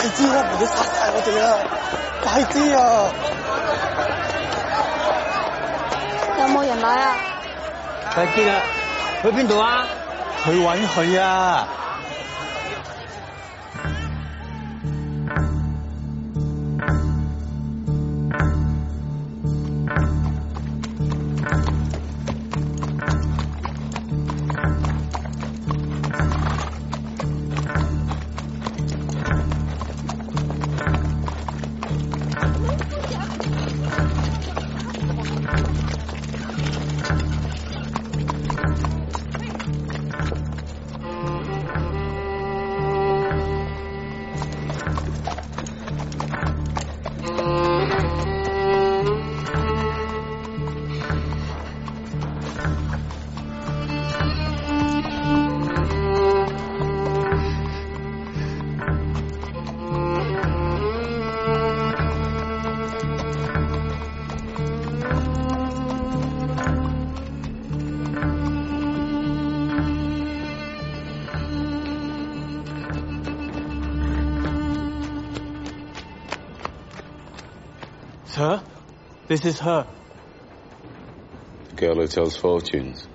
快啲啦，唔好殺晒我哋啊！快啲啊！有冇人來啊？快啲啦！去邊度啊？去搵佢啊！Sir, this is her. The girl who tells fortunes.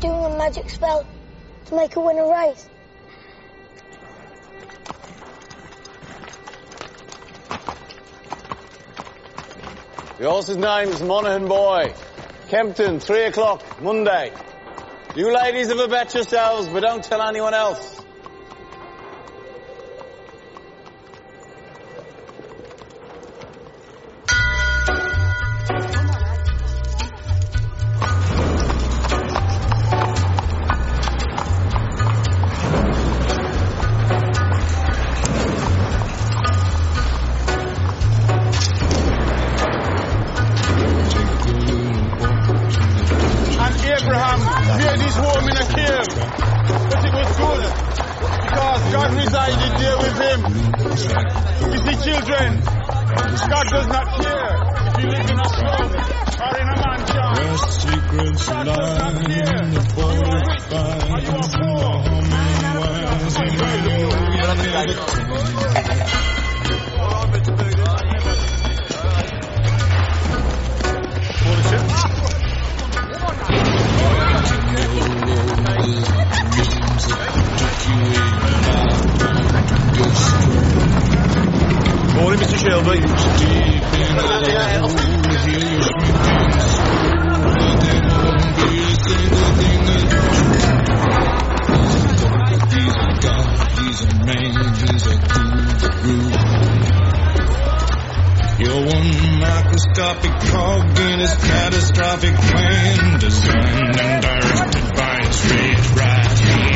Doing a magic spell to make her win a race. The horse's name's Monaghan Boy. Kempton, 3 o'clock, Monday. You ladies have a bet yourselves, but don't tell anyone else. Abraham made his home in a cave, but it was good because God resided there with him. You see, children, God does not care if you live in a slum or in a mansion. God does not care. Are you rich? Are you Morning, Mr. Shelby. You're one microscopic cog in his catastrophic plan, designed and directed by his rage right hand.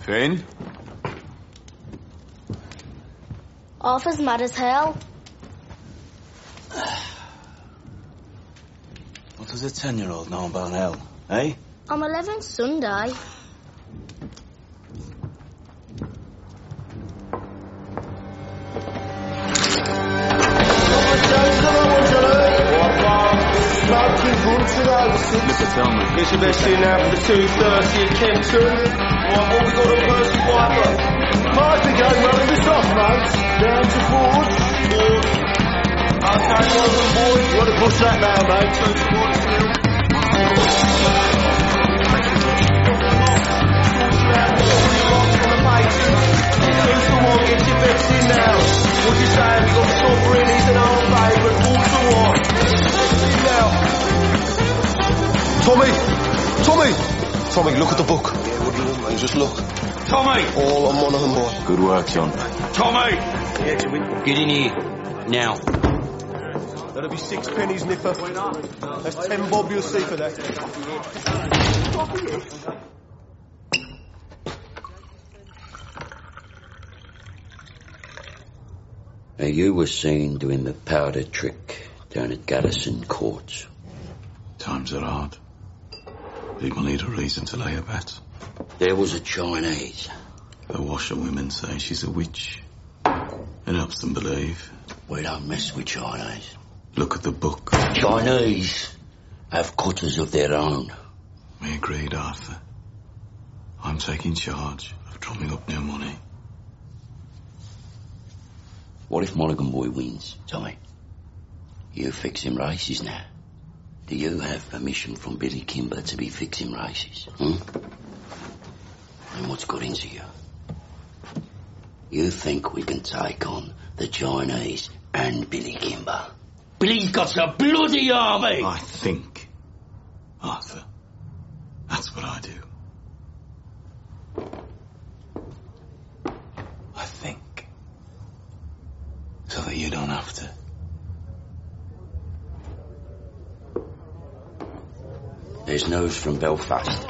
Finn? Arthur's mad as hell. What does a 10-year-old know about hell, eh? I'm 11 Sunday. It's your best in now for the 2:30 at Kempton. What we got on first fighter? Might be going well in this off, mate. Down to Ford. Okay, Morgan boy, you got to push that now, mate. Who's the one gets your bets in now? What you saying? We got Sovereign, he's an old favourite. 4-1. Tommy, look at the book. Yeah, what do you want, mate? Just look. Tommy! All on Monaghan boy. Good work, John. Tommy! Get in here. Now. That'll be 6 pennies, Nipper. That's 10 bob you'll see for that. Now, you were seen doing the powder trick down at Garrison Court. Times are hard. People need a reason to lay a bet. There was a Chinese. The washerwomen say she's a witch. It helps them believe. We don't mess with Chinese. Look at the book. Chinese have cutters of their own. We agreed, Arthur. I'm taking charge of drumming up new money. What if Monaghan boy wins, Tommy? You fix him races now. Do you have permission from Billy Kimber to be fixing races? And what's got into you? You think we can take on the Chinese and Billy Kimber? Billy's got a bloody army! I think, Arthur. That's what I do. I think. So that you don't have to. There's news from Belfast.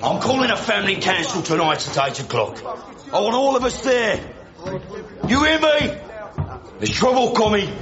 I'm calling a family council tonight at 8 o'clock. I want all of us there. You hear me? There's trouble coming.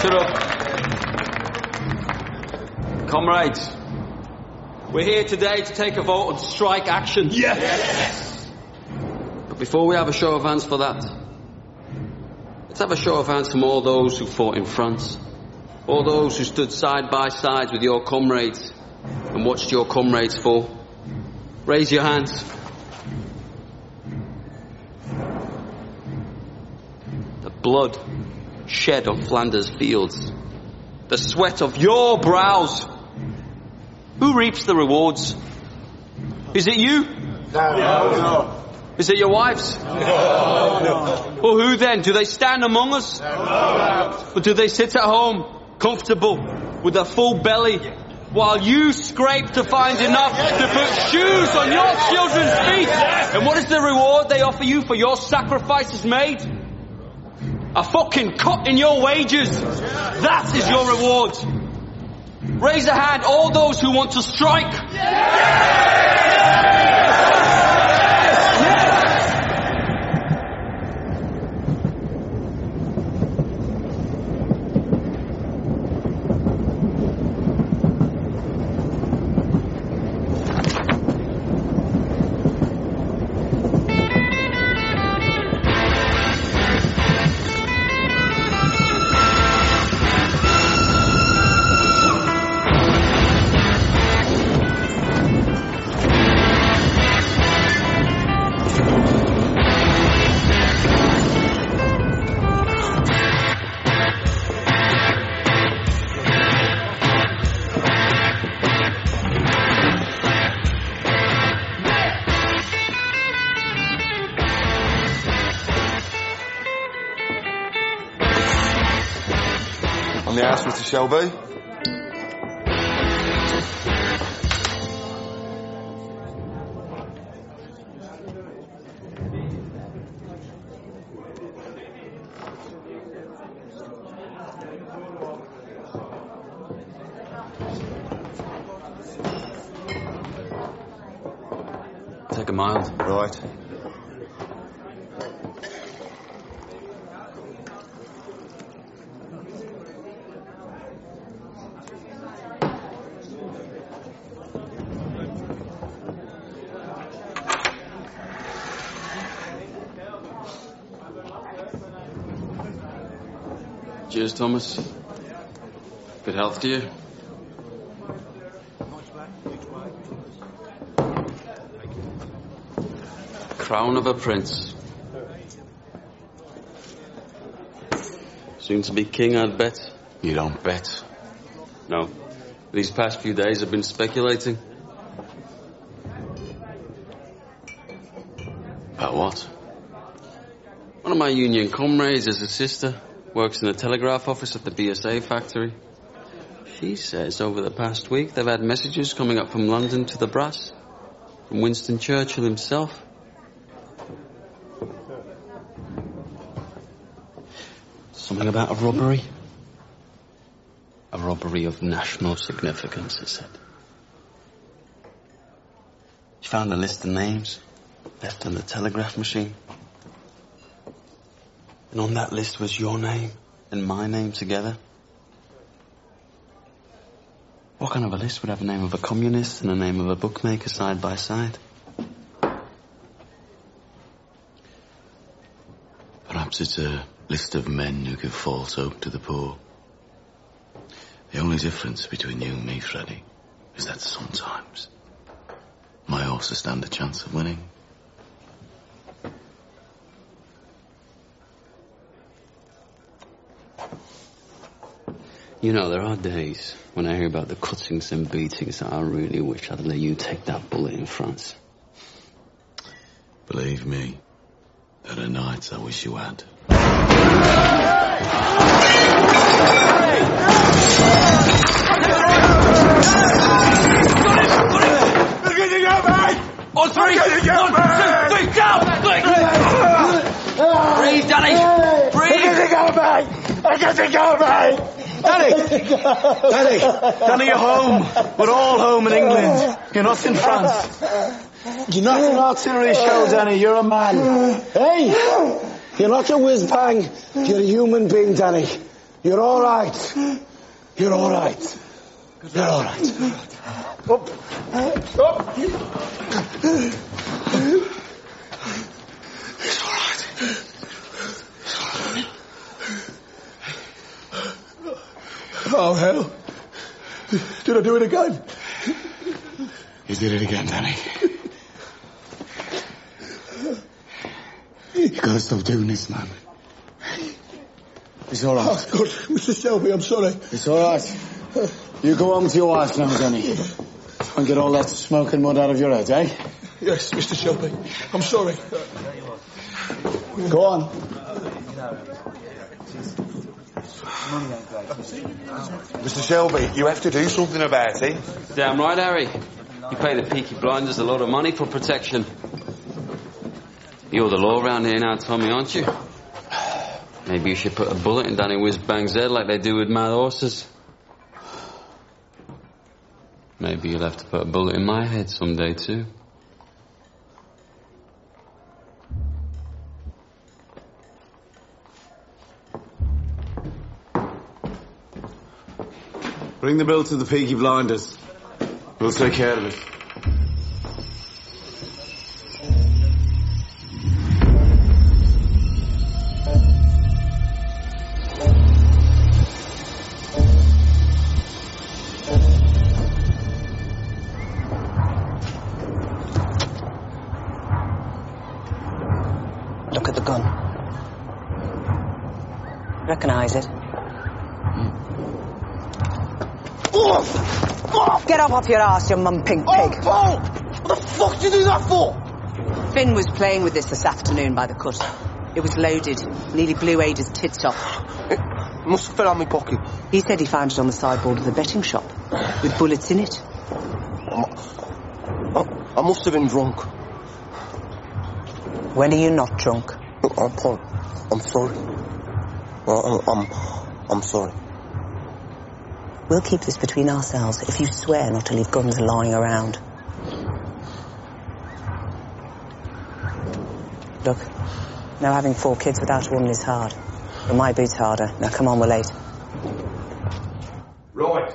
Shut up. Comrades, we're here today to take a vote on strike action. Yes! But before we have a show of hands for that, let's have a show of hands from all those who fought in France, all those who stood side by side with your comrades and watched your comrades fall. Raise your hands. The blood shed on Flanders fields, the sweat of your brows. Who reaps the rewards? Is it you? No. Is it your wives? No. Well, who then? Do they stand among us? No. Or do they sit at home, comfortable, with a full belly, while you scrape to find enough to put shoes on your children's feet? And what is the reward they offer you for your sacrifices made? A fucking cut in your wages. That is your reward. Raise a hand, all those who want to strike. On the house, Mr. Shelby? Take a mild. Right. Cheers, Thomas. Good health to you. Crown of a prince. Soon to be king, I'd bet. You don't bet. No. These past few days I've been speculating. About what? One of my union comrades is a sister. Works in the telegraph office at the BSA factory. She says over the past week they've had messages coming up from London to the brass. From Winston Churchill himself. Something about a robbery. A robbery of national significance, it said. She found a list of names left on the telegraph machine. And on that list was your name and my name together. What kind of a list would have the name of a communist and the name of a bookmaker side by side? Perhaps it's a list of men who give false hope to the poor. The only difference between you and me, Freddie, is that sometimes my horses stand a chance of winning. You know, there are days when I hear about the cuttings and beatings that I really wish I'd let you take that bullet in France. Believe me, there are nights I wish you had. They're getting out, mate! On three! They're getting out, 1, 2, 3, down! Breathe, Danny! Breathe! They're getting out, mate! They're getting out, mate! Danny, you're home. We're all home in England. You're not in France. You're not an artillery shell, Danny. You're a man. Hey! You're not a whiz-bang. You're a human being, Danny. You're all right. You're all right. You're all right. Up. Up. It's all right. Oh, hell. Did I do it again? You did it again, Danny. You gotta stop doing this, man. It's all right. Oh, good. Mr. Shelby, I'm sorry. It's all right. You go home to your wife now, Danny. Try and get all that smoke and mud out of your head, eh? Yes, Mr. Shelby. I'm sorry. Go on. Mr. Shelby, you have to do something about it. Damn right, Harry. You pay the Peaky blinders a lot of money for protection. You're the law around here now, Tommy, aren't you? Maybe you should put a bullet in Danny Whiz-Bang's head like they do with mad horses. Maybe you'll have to put a bullet in my head someday, too. Bring the bill to the Peaky blinders. We'll take care of it. Look at the gun. Recognize it? Get up off your ass, you mum pink pig. Oh, Paul! What the fuck did you do that for? Finn was playing with this afternoon by the cut. It was loaded. Nearly blew Ada's tits off. It must have fell out my pocket. He said he found it on the sideboard of the betting shop, with bullets in it. I must have been drunk. When are you not drunk? Look, I'm sorry. I'm sorry. We'll keep this between ourselves if you swear not to leave guns lying around. Look, now having 4 kids without a woman is hard. But my boot's harder. Now come on, we're late. Right.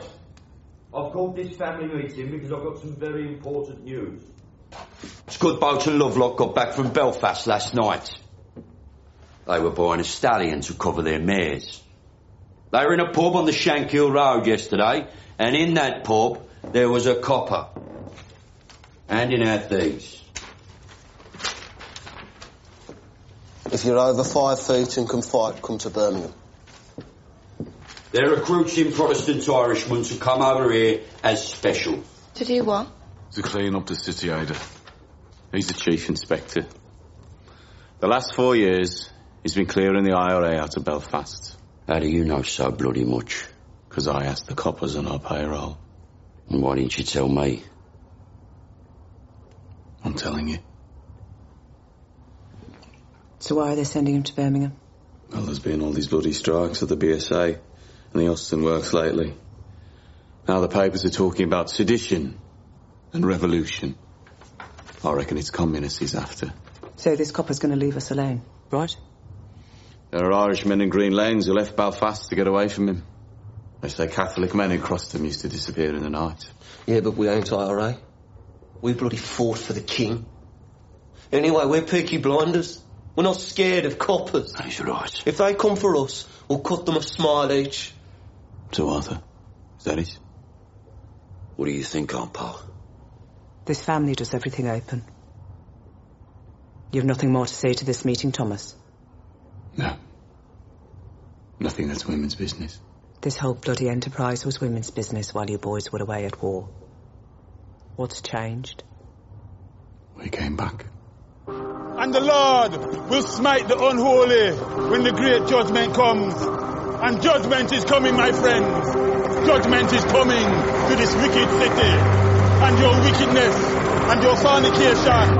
I've called this family meeting because I've got some very important news. Scudboat and Lovelock got back from Belfast last night. They were buying a stallion to cover their mares. They were in a pub on the Shankill Road yesterday, and in that pub there was a copper handing out these. If you're over 5 feet and can fight, come to Birmingham. They're recruiting Protestant Irishmen to come over here as special. To do what? To clean up the city, Ada. He's the chief inspector. The last 4 years, he's been clearing the IRA out of Belfast. How do you know so bloody much? Because I asked the coppers on our payroll. And why didn't you tell me? I'm telling you. So why are they sending him to Birmingham? Well, there's been all these bloody strikes at the BSA and the Austin Works lately. Now the papers are talking about sedition and revolution. I reckon it's communists he's after. So this copper's going to leave us alone, right? There are Irishmen in Green Lanes who left Belfast to get away from him. They say Catholic men who crossed him used to disappear in the night. Yeah, but we ain't IRA. We bloody fought for the king. Anyway, we're Peaky Blinders. We're not scared of coppers. That's right. If they come for us, we'll cut them a smile each. So, Arthur, is that it? What do you think, Aunt Pal? This family does everything open. You have nothing more to say to this meeting, Thomas? No. Nothing that's women's business. This whole bloody enterprise was women's business while you boys were away at war. What's changed? We came back. And the Lord will smite the unholy when the great judgment comes. And judgment is coming, my friends. Judgment is coming to this wicked city. And your wickedness and your fornication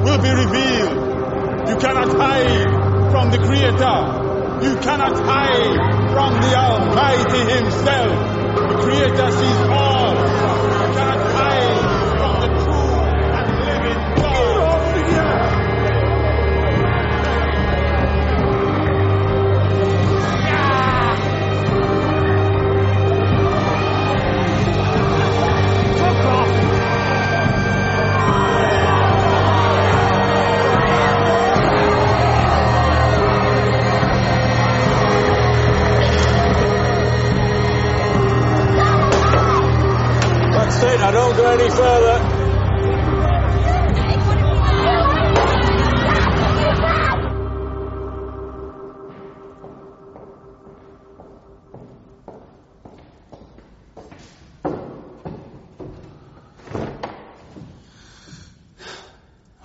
will be revealed. You cannot hide from the Creator. You cannot hide from the Almighty Himself. The Creator sees all. You cannot hide from the true and living God. I don't go any further.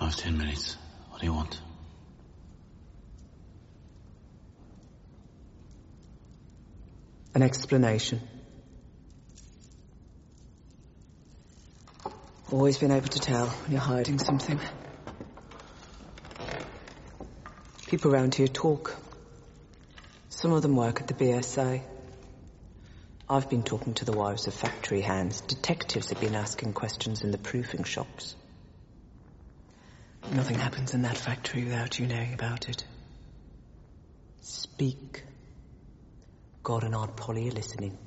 I have 10 minutes. What do you want? An explanation. Always been able to tell when you're hiding something. People around here talk. Some of them work at the BSA. I've been talking to the wives of factory hands. Detectives have been asking questions in the proofing shops. Nothing happens in that factory without you knowing about it. Speak. God and Aunt Polly are listening.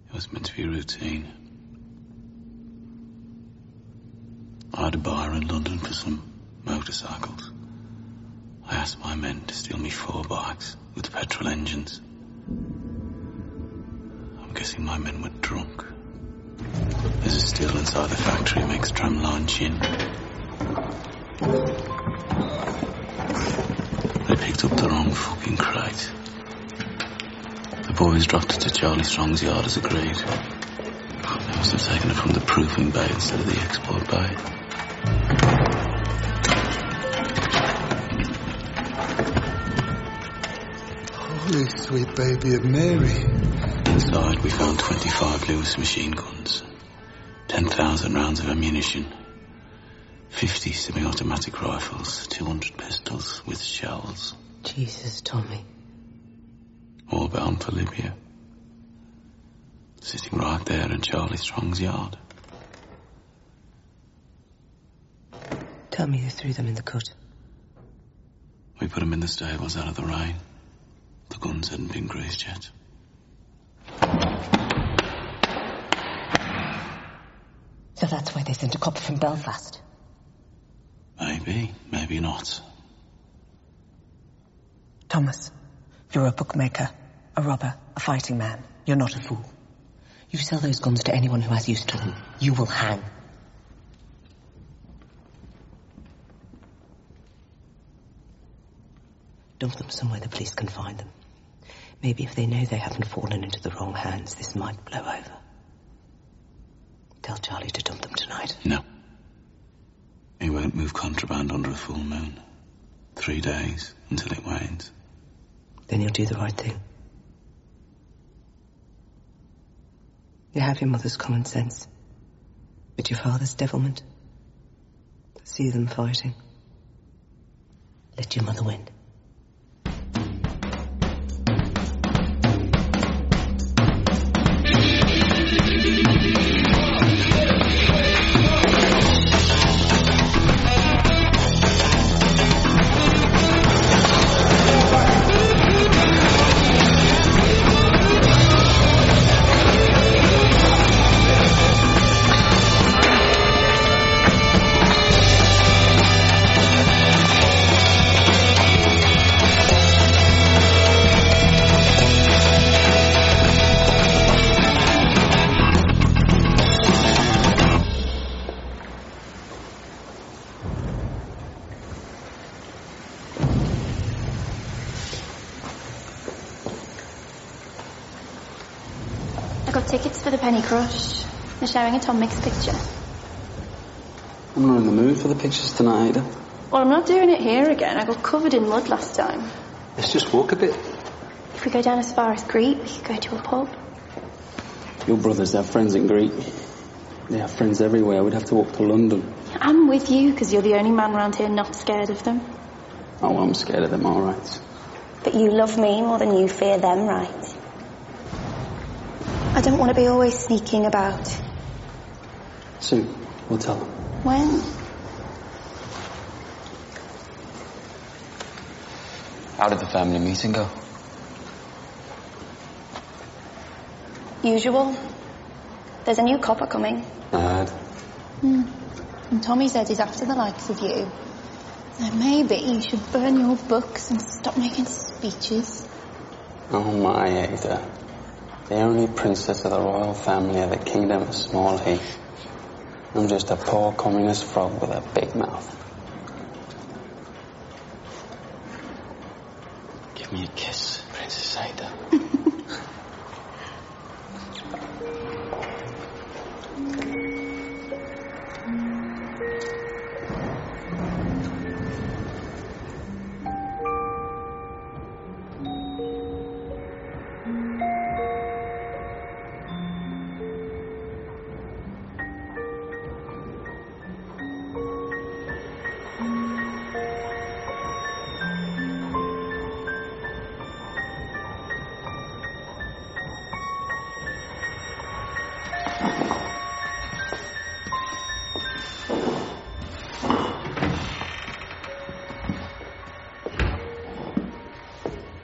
It was meant to be routine. I had a bar in London for some motorcycles. I asked my men to steal me 4 bikes with petrol engines. I'm guessing my men were drunk. There's a still inside the factory makes drumline gin. They picked up the wrong fucking crate. The boys dropped it to Charlie Strong's yard as agreed. Must have taken it from the proofing bay instead of the export bay. Holy sweet baby of Mary. Inside we found 25 Lewis machine guns, 10,000 rounds of ammunition, 50 semi-automatic rifles, 200 pistols with shells. Jesus, Tommy. All bound for Libya. Sitting right there in Charlie Strong's yard. Tell me you threw them in the cut. We put them in the stables out of the rain. The guns hadn't been greased yet. So that's why they sent a copper from Belfast. Maybe, maybe not. Thomas, you're a bookmaker, a robber, a fighting man. You're not a fool. You sell those guns to anyone who has use to them. You will hang. Dump them somewhere the police can find them. Maybe if they know they haven't fallen into the wrong hands, this might blow over. Tell Charlie to dump them tonight. No. He won't move contraband under a full moon. 3 days until it wanes. Then you'll do the right thing. You have your mother's common sense, but your father's devilment. See them fighting. Let your mother win. Tickets for the Penny Crush. They're showing a Tom Mix picture. I'm not in the mood for the pictures tonight either. Well, I'm not doing it here again. I got covered in mud last time. Let's just walk a bit. If we go down as far as Crete, we could go to a pub. Your brothers have friends in Crete. They have friends everywhere. We'd have to walk to London. I'm with you, because you're the only man around here not scared of them. Oh, well, I'm scared of them, all right. But you love me more than you fear them, right? I don't want to be always sneaking about. Soon. We'll tell them. When? How did the family meeting go? Usual. There's a new copper coming. I heard. And Tommy says he's after the likes of you. So maybe you should burn your books and stop making speeches. Oh, my Ada. The only princess of the royal family of the kingdom of Small Heath. I'm just a poor communist frog with a big mouth. Give me a kiss, Princess Ada.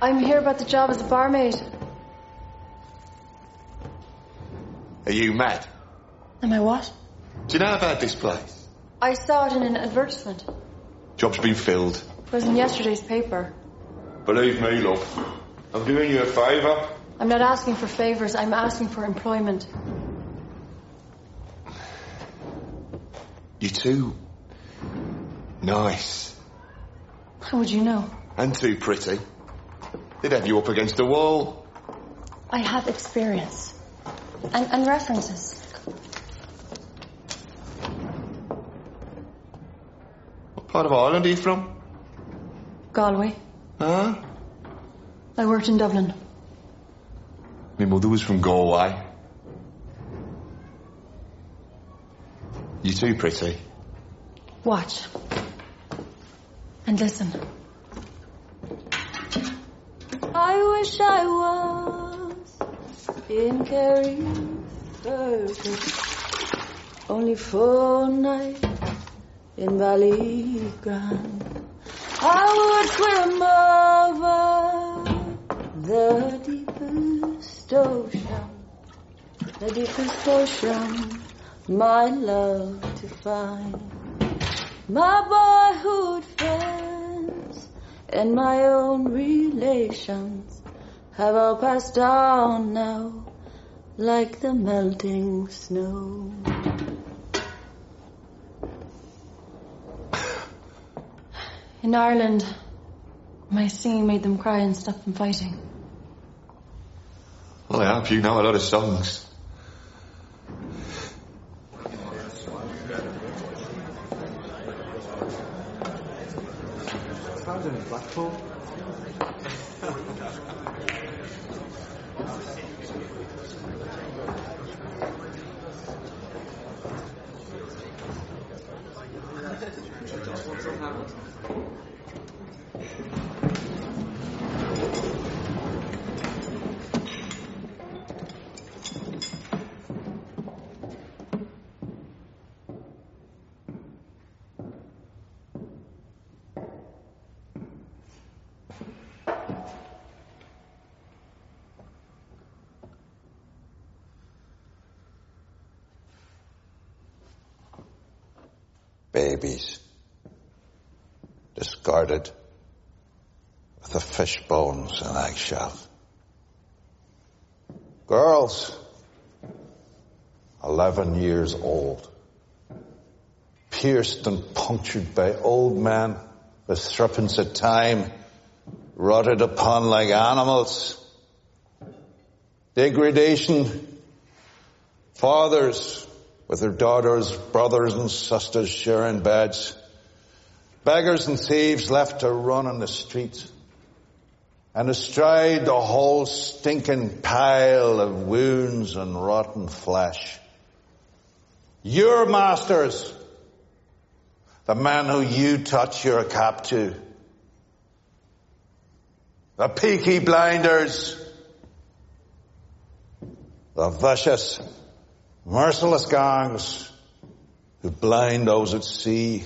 I'm here about the job as a barmaid. Are you mad? Am I what? Do you know about this place? I saw it in an advertisement. Job's been filled. It was in yesterday's paper. Believe me, love. I'm doing you a favour. I'm not asking for favours, I'm asking for employment. You're too nice. How would you know? And too pretty. They'd have you up against a wall. I have experience. And references. What part of Ireland are you from? Galway. Huh? I worked in Dublin. My mother was from Galway. You too, pretty. Watch. And listen. I wish I was in Kerry Fergus, only for a night in Ballygrand. I would swim over the deepest ocean, my love to find. My boyhood friends and my own relations have all passed on now, like the melting snow. In Ireland, my singing made them cry and stop them fighting. Well, I hope you know a lot of songs. How's it in Blackpool? Babies. Discarded with the fish bones and eggshells. Girls, 11 years old, pierced and punctured by old men with threepence at time, rotted upon like animals. Degradation. Fathers with their daughters, brothers and sisters sharing beds. Beggars and thieves left to run on the streets. And astride the whole stinking pile of wounds and rotten flesh. Your masters, the men who you touch your cap to. The Peaky blinders. The vicious, merciless gangs who blind those at sea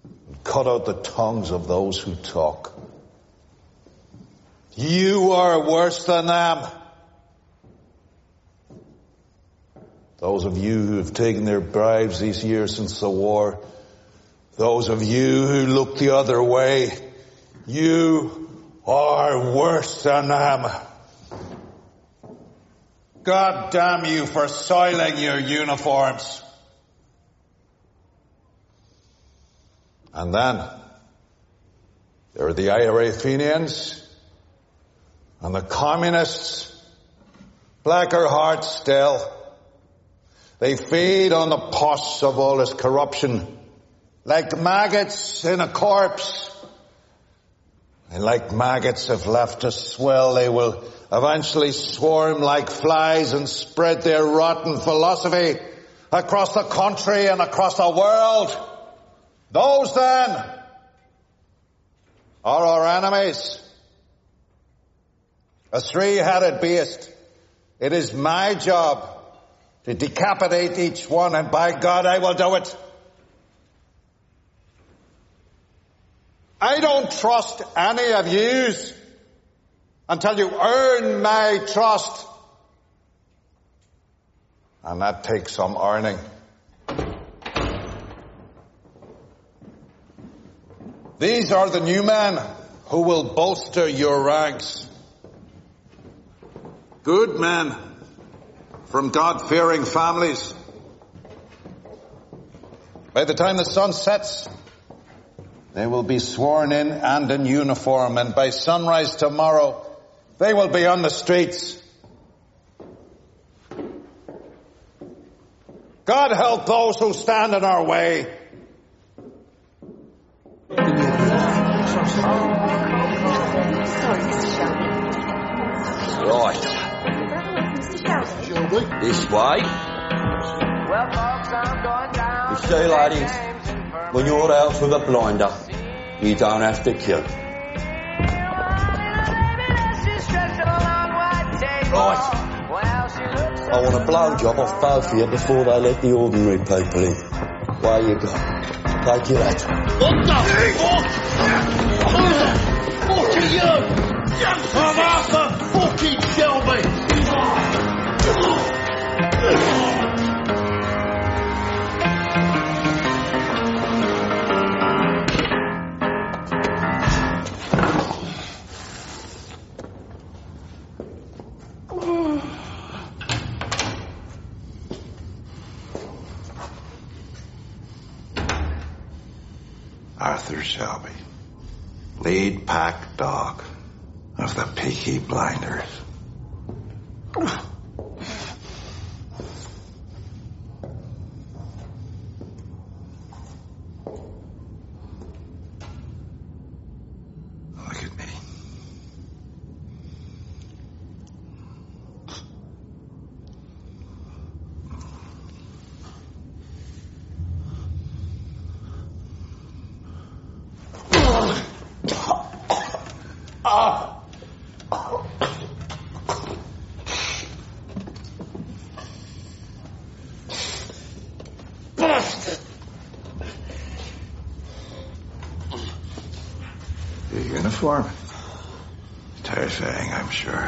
and cut out the tongues of those who talk. You are worse than them. Those of you who have taken their bribes these years since the war, those of you who look the other way, you are worse than them. God damn you for soiling your uniforms. And then there are the Irathenians and the communists, blacker hearts still. They feed on the pus of all this corruption like maggots in a corpse. And like maggots, if left to swell, they will eventually swarm like flies and spread their rotten philosophy across the country and across the world. Those then are our enemies. A three-headed beast. It is my job to decapitate each one, and by God I will do it. I don't trust any of yous until you earn my trust. And that takes some earning. These are the new men who will bolster your ranks. Good men from God-fearing families. By the time the sun sets, they will be sworn in and in uniform, and by sunrise tomorrow, they will be on the streets. God help those who stand in our way. Sorry, Mr. Shelby. Right. Shelby? This way. You see, ladies, when you're out with a blinder, you don't have to kill. Right. I want a blowjob off both of you before they let the ordinary people in. Where you go? Take your hat. What the fuck? Who the fuck are you? I'm Arthur fucking Shelby. Arthur Shelby, lead pack dog of the Peaky Blinders. Look at me. Your uniform. Terrifying, I'm sure.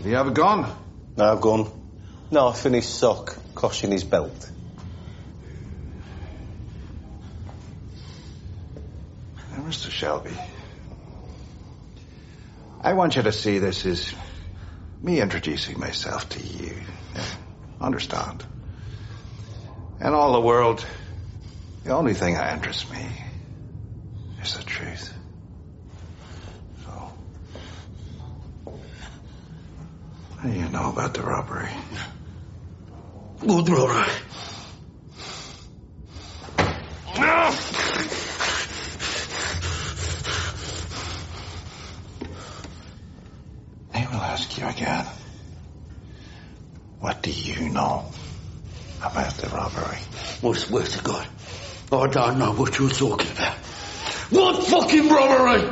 Do you have a gun? No gun. Knife in his sock, cosh in his belt. Now, Mr. Shelby, I want you to see this as me introducing myself to you. Understand? In all the world, the only thing that interests me is the truth. So, what do you know about the robbery? What robbery? I will ask you again. What do you know about the robbery? I swear to God, I don't know what you're talking about. What fucking robbery?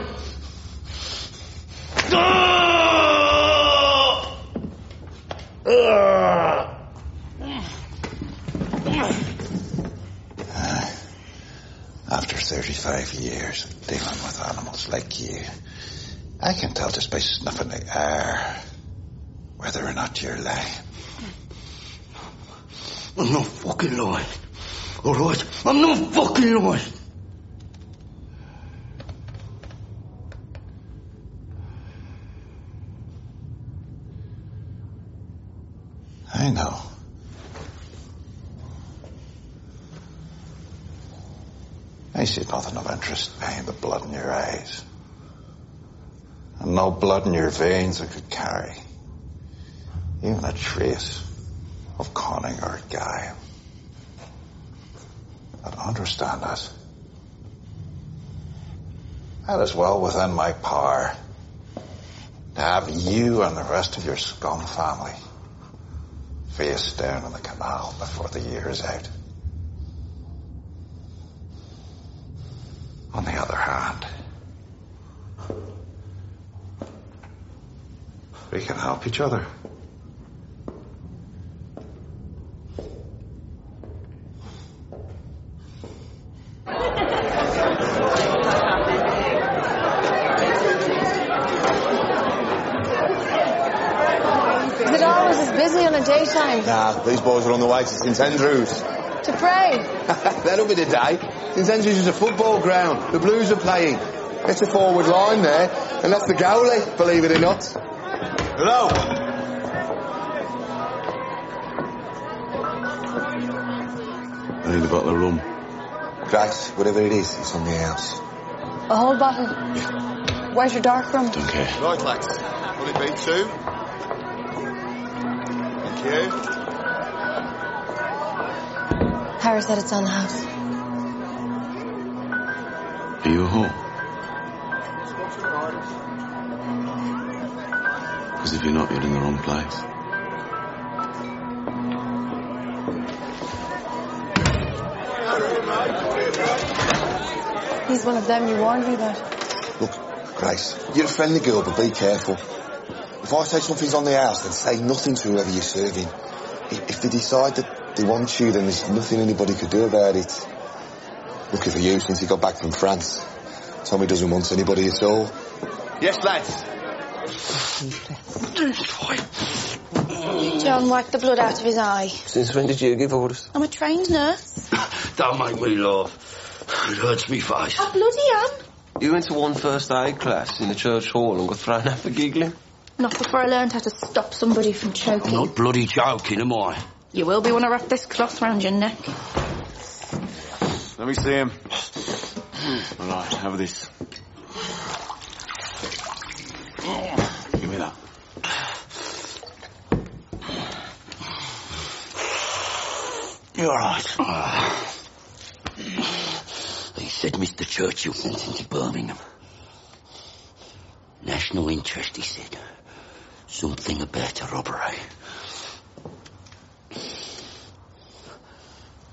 After 35 years of dealing with animals like you, I can tell just by snuffing the air whether or not you're lying. I'm not fucking lying. All right? I'm not fucking lying. I know. I see nothing of interest behind the blood in your eyes. And no blood in your veins that could carry even a trace of cunning or guile. But understand this. That is well within my power to have you and the rest of your scum family face down in the canal before the year is out. On the other hand, we can help each other. Is it always as busy on a daytime? Nah, these boys are on the way to St Andrews. To pray? That'll be the day. St Andrews is a football ground. The Blues are playing. It's a forward line there, and that's the goalie, believe it or not. Hello. I need a bottle of rum. Great, whatever it is, it's on the house. A whole bottle? Where's your dark rum? Don't care. Right, lads. Will it be 2? Thank you. Harry said it's on the house. Are you a whore? Because if you're not, you're in the wrong place. He's one of them you warned me about. Look, Grace, you're a friendly girl, but be careful. If I say something's on the house, then say nothing to whoever you're serving. If they decide that they want you, then there's nothing anybody could do about it. Lucky for you, since he got back from France. Tommy doesn't want anybody at all. Yes, lads. John wiped the blood out of his eye. Since when did you give orders? I'm a trained nurse. Don't make me laugh. It hurts me face. I bloody am. You went to one first aid class in the church hall and got thrown out for giggling? Not before I learned how to stop somebody from choking. I'm not bloody joking, am I? You will be when I wrap this cloth round your neck. Let me see him. All right, have this. Give me that. You're all right. He said Mr. Churchill sent him to Birmingham. National interest, he said. Something about a robbery. He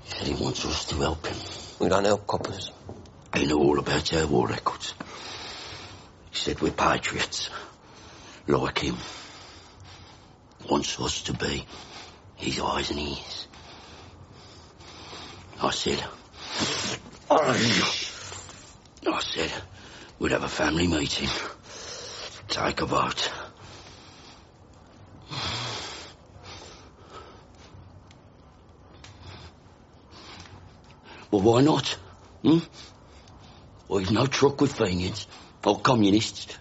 said he wants us to help him. We don't help coppers. He knew all about our war records. He said we're patriots. Like him. Wants us to be his eyes and ears. I said we'd have a family meeting. Take a vote. Well, why not? We've no truck with Fenians or communists.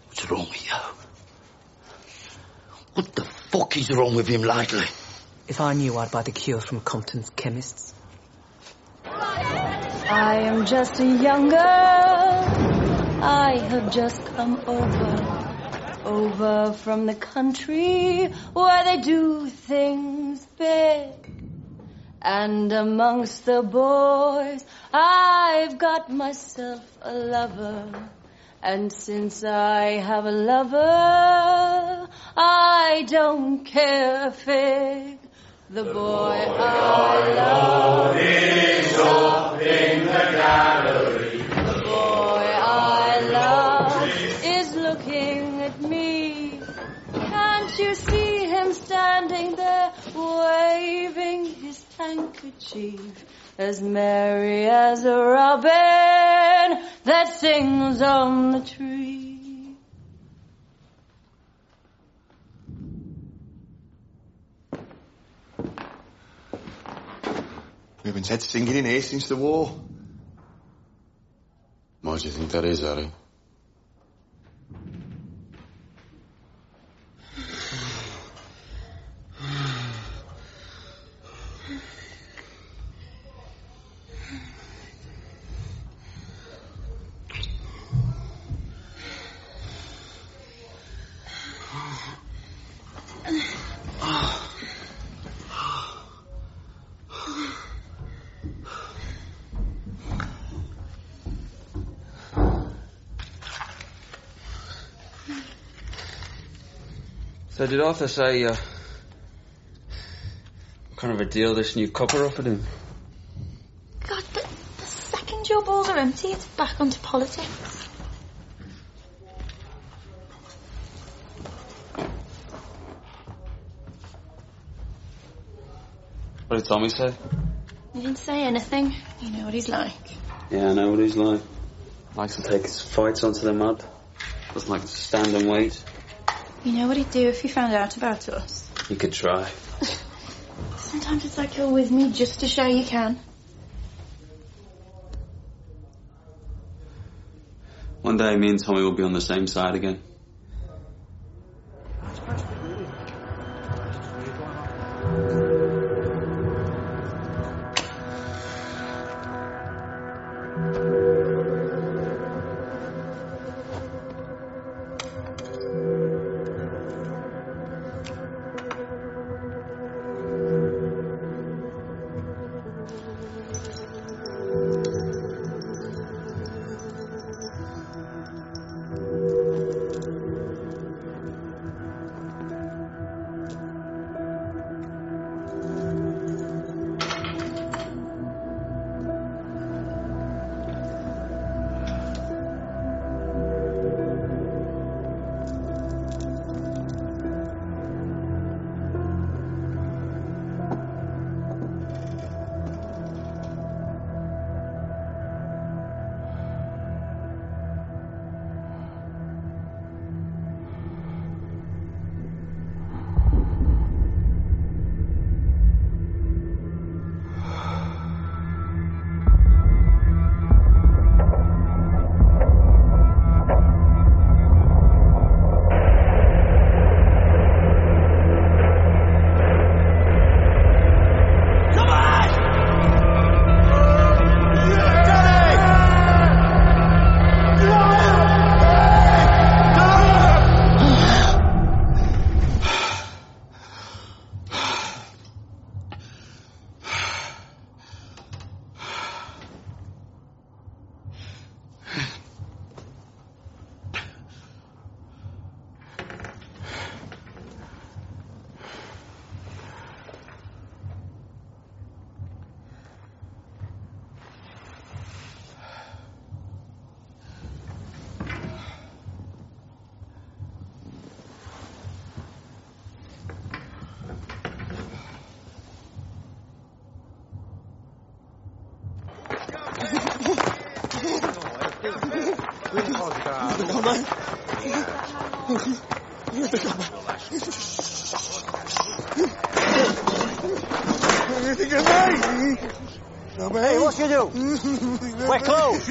What's wrong with you? What the fuck is wrong with him lately? If I knew, I'd buy the cure from Compton's chemists. I am just a young girl. I have just come over from the country where they do things big. And amongst the boys, I've got myself a lover. And since I have a lover, I don't care a fig. The boy I love is up in the gallery. The boy I love is looking at me. Can't you see him standing there waving his handkerchief, as merry as a robin that sings on the tree? We've been said singing in here since the war. Why do you think that is, Harry? So did Arthur say, what kind of a deal this new copper offered him? God, the second your balls are empty, it's back onto politics. What did Tommy say? He didn't say anything. You know what he's like. Yeah, I know what he's like. Likes to take his fights onto the mud. Doesn't like to stand and wait. You know what he'd do if he found out about us? He could try. Sometimes it's like you're with me just to show you can. One day me and Tommy will be on the same side again. Hey, what you do? We're closed.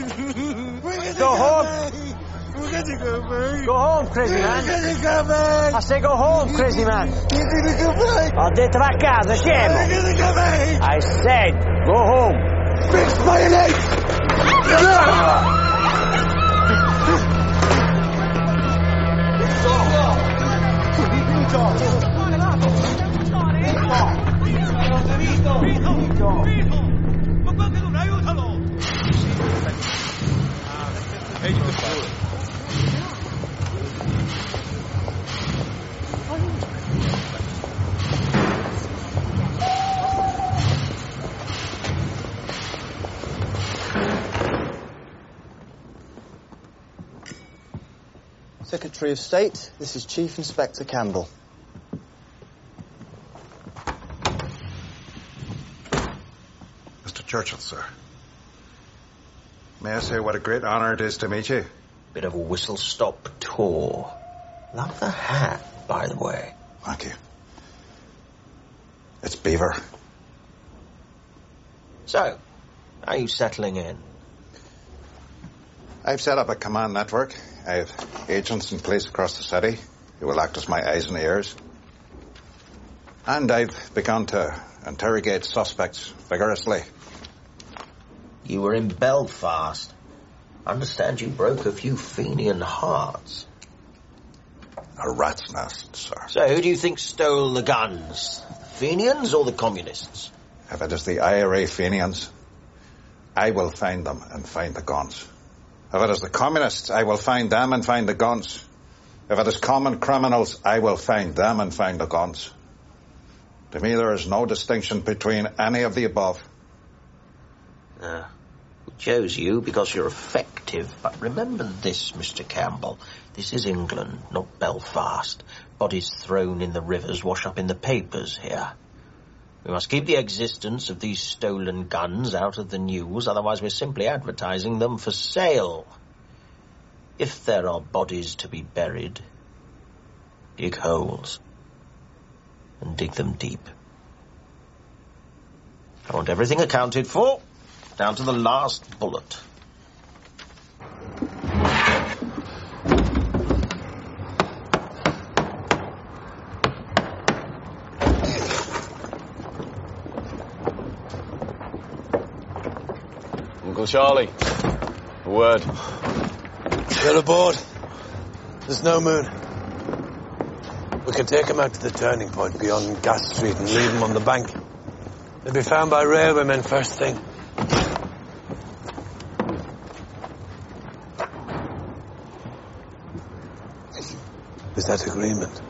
Go home. Go home, crazy man. I say go home, crazy man. Ho detto va a casa, scemo. I said go home. Fix my legs. Secretary of State, this is Chief Inspector Campbell. Mr. Churchill, sir. May I say what a great honour it is to meet you? Bit of a whistle-stop tour. Love the hat, by the way. Thank you. It's Beaver. So, how are you settling in? I've set up a command network. I have agents in place across the city who will act as my eyes and ears. And I've begun to interrogate suspects vigorously. You were in Belfast. I understand you broke a few Fenian hearts. A rat's nest, sir. So who do you think stole the guns? The Fenians or the communists? If it is the IRA Fenians, I will find them and find the guns. If it is the communists, I will find them and find the guns. If it is common criminals, I will find them and find the guns. To me, there is no distinction between any of the above. We chose you because you're effective. But remember this, Mr. Campbell. This is England, not Belfast. Bodies thrown in the rivers wash up in the papers here. We must keep the existence of these stolen guns out of the news, otherwise we're simply advertising them for sale. If there are bodies to be buried, dig holes. And dig them deep. I want everything accounted for, down to the last bullet. Uncle Charlie, a word. They're aboard. There's no moon. We can take them out to the turning point beyond Gas Street and leave them on the bank. They'll be found by railwaymen first thing. Is that agreement?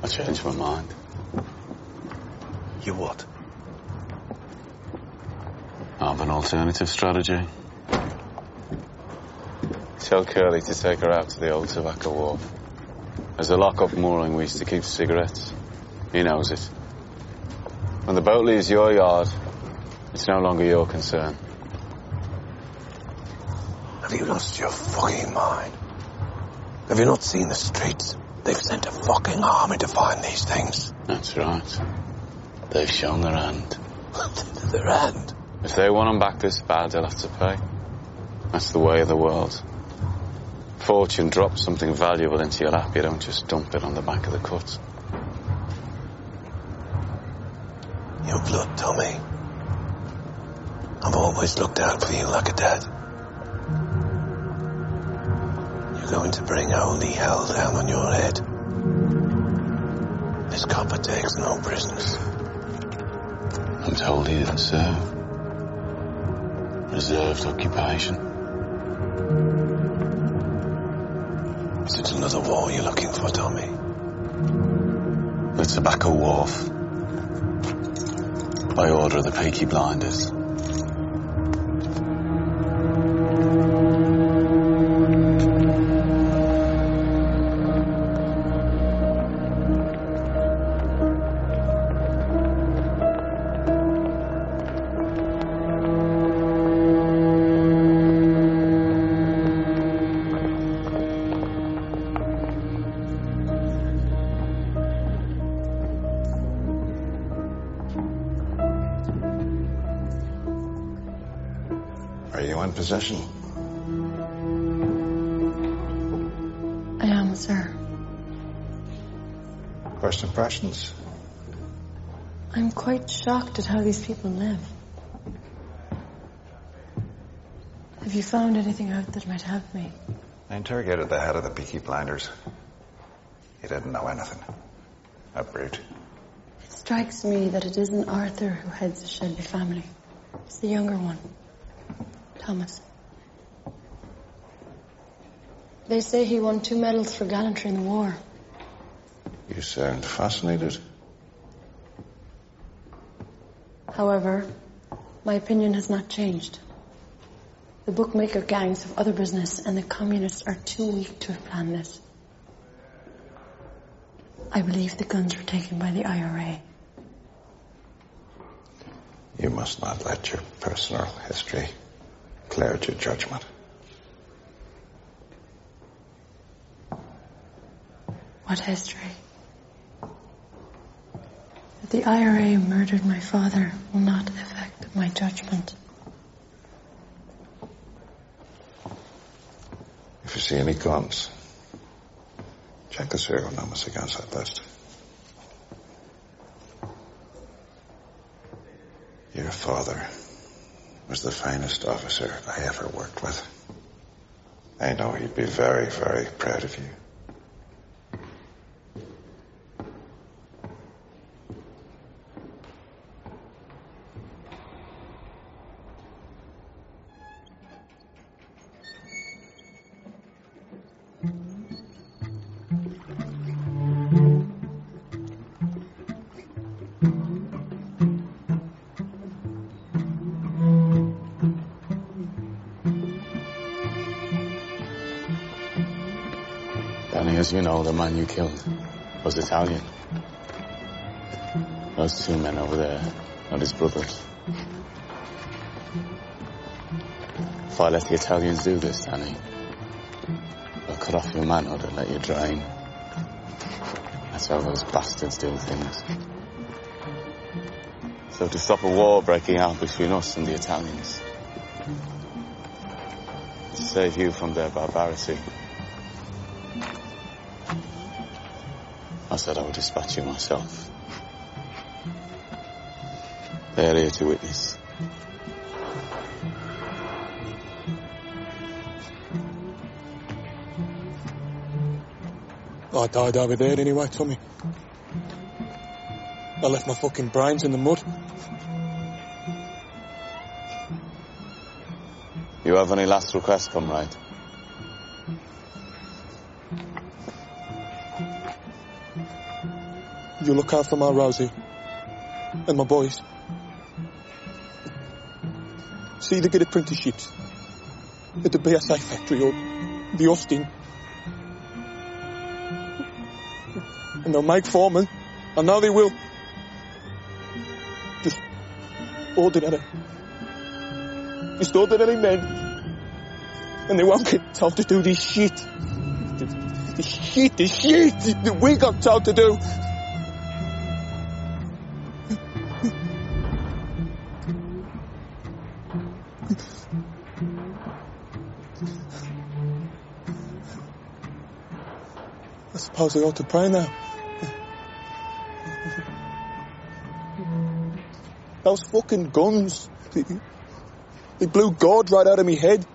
I changed my mind. You what? I have an alternative strategy. Tell Curly to take her out to the old tobacco wharf. There's a lock-up mooring we used to keep cigarettes. He knows it. When the boat leaves your yard, it's no longer your concern. Have you lost your fucking mind? Have you not seen the streets? They've sent a fucking army to find these things. That's right. They've shown their hand. Their hand? If they want them back this bad, they'll have to pay. That's the way of the world. Fortune drops something valuable into your lap, you don't just dump it on the back of the cut. Your blood, Tommy. I've always looked out for you like a dad. You're going to bring holy hell down on your head. This copper takes no prisoners. I'm told he didn't serve. Reserved occupation. Is it another war you're looking for, Tommy? The tobacco wharf. By order of the Peaky blinders. you in possession? I am, sir. First impressions? I'm quite shocked at how these people live. Have you found anything out that might help me? I interrogated the head of the Peaky blinders. He didn't know anything. A brute. It strikes me that it isn't Arthur who heads the Shelby family. It's the younger one, Thomas. They say he won 2 medals for gallantry in the war. You sound fascinated. However, my opinion has not changed. The bookmaker gangs have other business, and the communists are too weak to have planned this. I believe the guns were taken by the IRA. You must not let your personal history cloud your judgment. What history? That the IRA murdered my father will not affect my judgment. If you see any guns, check the serial numbers against that list. Your father was the finest officer I ever worked with. I know he'd be very, very proud of you. Danny, as you know, the man you killed was Italian. Those 2 men over there are his brothers. If I let the Italians do this, Danny, they'll cut off your manhood and let you drain. That's how those bastards do things. So to stop a war breaking out between us and the Italians, to save you from their barbarity, I said I would dispatch you myself. They're here to witness. I died over there anyway, Tommy. I left my fucking brains in the mud. You have any last requests, comrade? You look out for my Rosie and my boys. See, they get apprenticeships at the BSA factory or the Austin. And they'll make foremen. I know they will. Just ordinary men. And they won't get told to do this shit. This shit that we got told to do. I suppose I ought to pray now. Those fucking guns, they blew God right out of me head.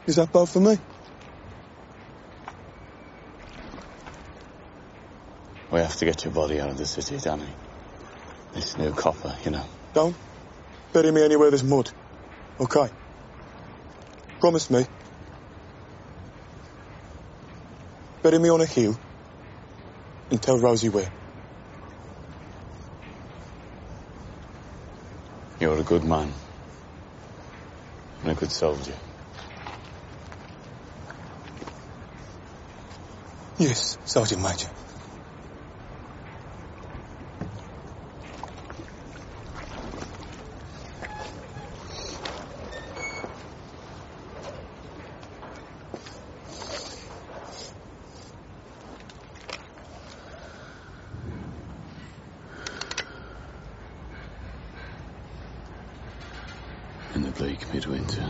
Is that bad for me? We have to get your body out of the city, Danny. This new copper, you know. Don't bury me anywhere there's mud. Okay? Promise me. Bury me on a hill and tell Rosie where. You're a good man and a good soldier. Yes, Sergeant Major. bleak midwinter.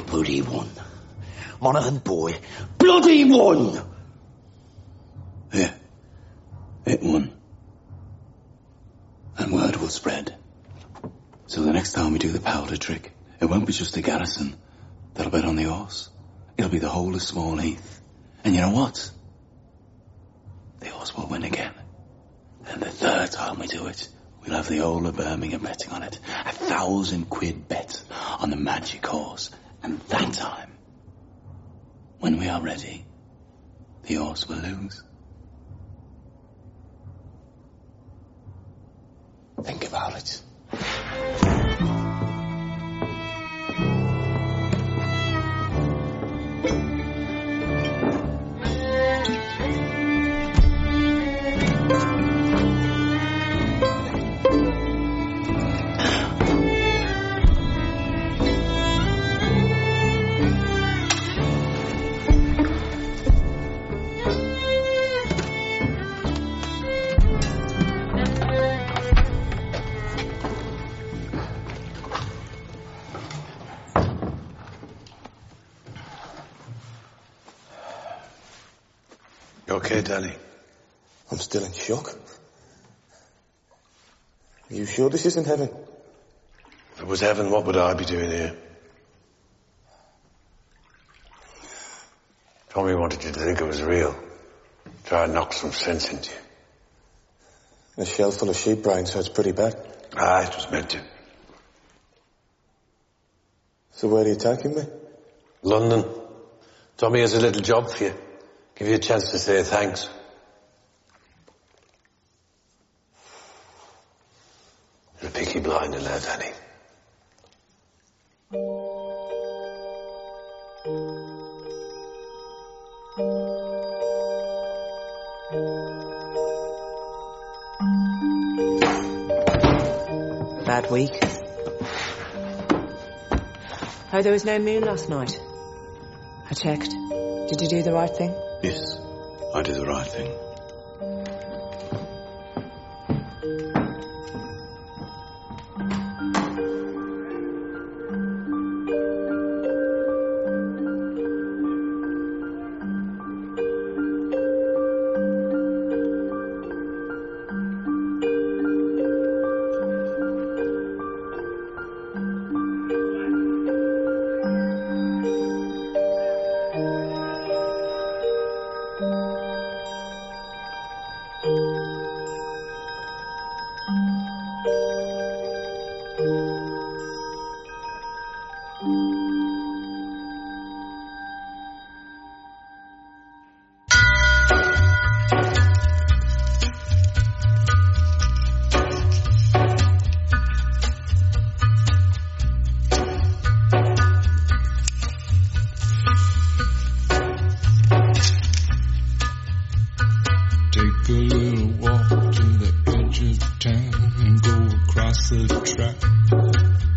Bloody one. Monaghan boy. Bloody one! Yeah. It won. And word will spread. So the next time we do the powder trick, it won't be just the garrison that'll bet on the horse. It'll be the whole of Small Heath. And you know what? The horse will win again. And the third time we do it, we'll have the whole of Birmingham betting on it. 1,000 quid bet on the magic horse. And that time, when we are ready, the horse will lose. Think about it. You okay, Danny? I'm still in shock. Are you sure this isn't heaven? If it was heaven, what would I be doing here? Tommy wanted you to think it was real. Try and knock some sense into you. A shell full of sheep brains, so it's pretty bad. Ah, it was meant to. So where are you taking me? London. Tommy has a little job for you. Give you a chance to say thanks. You're a Peaky blinder now, Danny. Bad week. Oh, there was no moon last night. I checked. Did you do the right thing? Yes, I did the right thing. Take a little walk to the edge of town and go across the track.